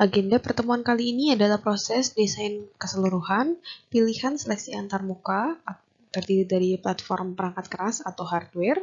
Agenda pertemuan kali ini adalah proses desain keseluruhan, pilihan seleksi antarmuka, terdiri dari platform perangkat keras atau hardware,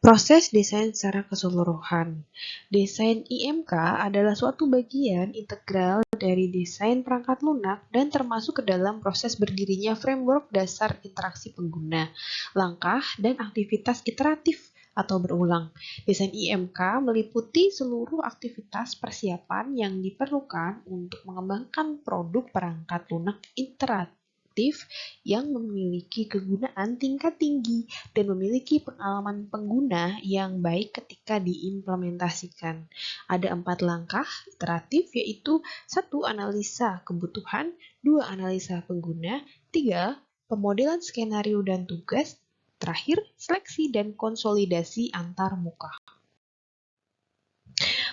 proses desain secara keseluruhan. Desain IMK adalah suatu bagian integral dari desain perangkat lunak dan termasuk ke dalam proses berdirinya framework dasar interaksi pengguna, langkah, dan aktivitas iteratif atau berulang. Desain IMK meliputi seluruh aktivitas persiapan yang diperlukan untuk mengembangkan produk perangkat lunak iteratif yang memiliki kegunaan tingkat tinggi dan memiliki pengalaman pengguna yang baik ketika diimplementasikan. Ada 4 langkah iteratif, yaitu 1. Analisa kebutuhan, 2. Analisa pengguna, 3. Pemodelan skenario dan tugas, terakhir, seleksi dan konsolidasi antar muka.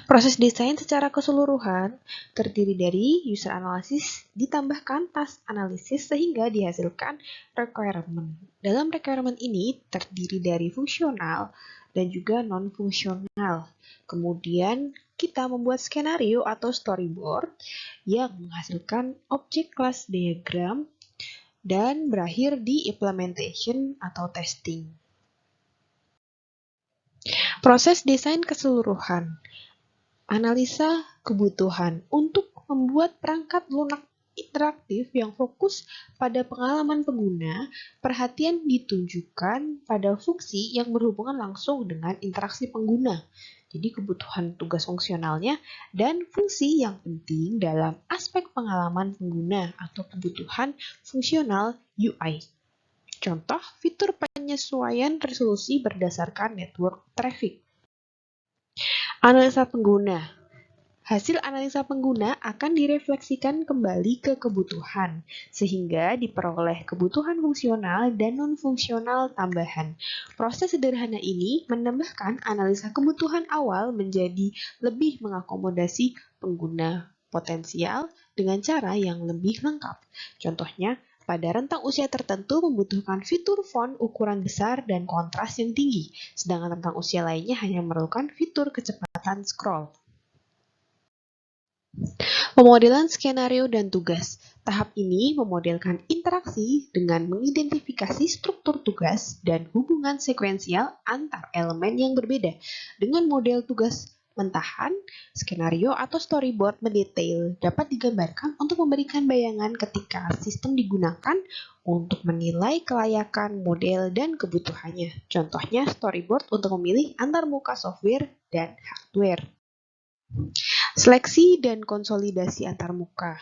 Proses desain secara keseluruhan terdiri dari user analysis ditambahkan task analysis sehingga dihasilkan requirement. Dalam requirement ini terdiri dari fungsional dan juga non-fungsional. Kemudian kita membuat skenario atau storyboard yang menghasilkan object class diagram dan berakhir di implementation atau testing. Proses desain keseluruhan. Analisa kebutuhan untuk membuat perangkat lunak interaktif yang fokus pada pengalaman pengguna, perhatian ditunjukkan pada fungsi yang berhubungan langsung dengan interaksi pengguna. Jadi kebutuhan tugas fungsionalnya dan fungsi yang penting dalam aspek pengalaman pengguna atau kebutuhan fungsional UI. Contoh, fitur penyesuaian resolusi berdasarkan network traffic. Analisa pengguna. Hasil analisa pengguna akan direfleksikan kembali ke kebutuhan, sehingga diperoleh kebutuhan fungsional dan non-fungsional tambahan. Proses sederhana ini menambahkan analisa kebutuhan awal menjadi lebih mengakomodasi pengguna potensial dengan cara yang lebih lengkap. Contohnya, pada rentang usia tertentu membutuhkan fitur font ukuran besar dan kontras yang tinggi, sedangkan rentang usia lainnya hanya memerlukan fitur kecepatan scroll. Pemodelan skenario dan tugas. Tahap ini memodelkan interaksi dengan mengidentifikasi struktur tugas dan hubungan sekuensial antar elemen yang berbeda. Dengan model tugas mentahan, skenario atau storyboard mendetail dapat digambarkan untuk memberikan bayangan ketika sistem digunakan untuk menilai kelayakan model dan kebutuhannya. Contohnya storyboard untuk memilih antarmuka software dan hardware. Seleksi dan konsolidasi antarmuka.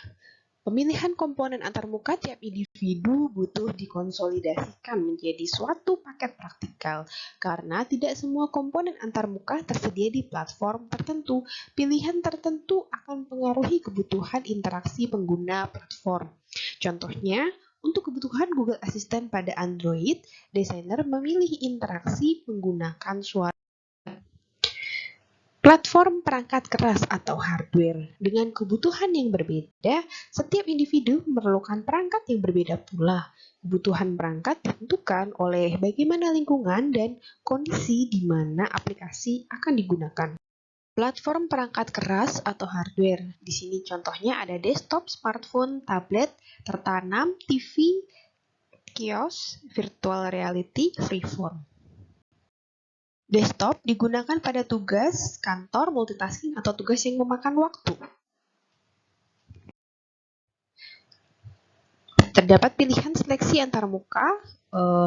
Pemilihan komponen antarmuka tiap individu butuh dikonsolidasikan menjadi suatu paket praktikal, karena tidak semua komponen antarmuka tersedia di platform tertentu. Pilihan tertentu akan mempengaruhi kebutuhan interaksi pengguna platform. Contohnya, untuk kebutuhan Google Assistant pada Android, desainer memilih interaksi menggunakan suara. Platform perangkat keras atau hardware. Dengan kebutuhan yang berbeda, setiap individu memerlukan perangkat yang berbeda pula. Kebutuhan perangkat ditentukan oleh bagaimana lingkungan dan kondisi di mana aplikasi akan digunakan. Platform perangkat keras atau hardware. Di sini contohnya ada desktop, smartphone, tablet, tertanam, TV, kios, virtual reality, freeform. Desktop digunakan pada tugas, kantor, multitasking, atau tugas yang memakan waktu. Terdapat pilihan seleksi antarmuka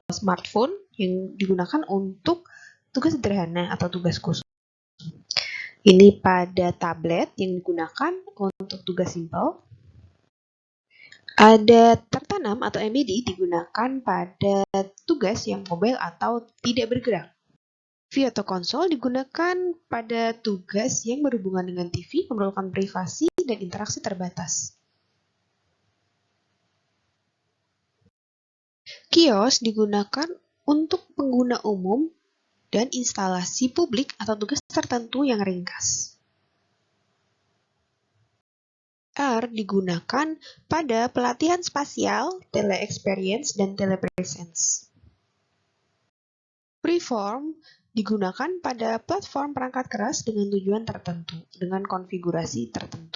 smartphone yang digunakan untuk tugas sederhana atau tugas khusus. Ini pada tablet yang digunakan untuk tugas simpel. Ada tertanam atau embedded digunakan pada tugas yang mobile atau tidak bergerak. TV atau konsol digunakan pada tugas yang berhubungan dengan TV, memerlukan privasi dan interaksi terbatas. Kios digunakan untuk pengguna umum dan instalasi publik atau tugas tertentu yang ringkas. R digunakan pada pelatihan spasial, tele-experience, dan telepresence. Freeform Digunakan pada platform perangkat keras dengan tujuan tertentu, dengan konfigurasi tertentu.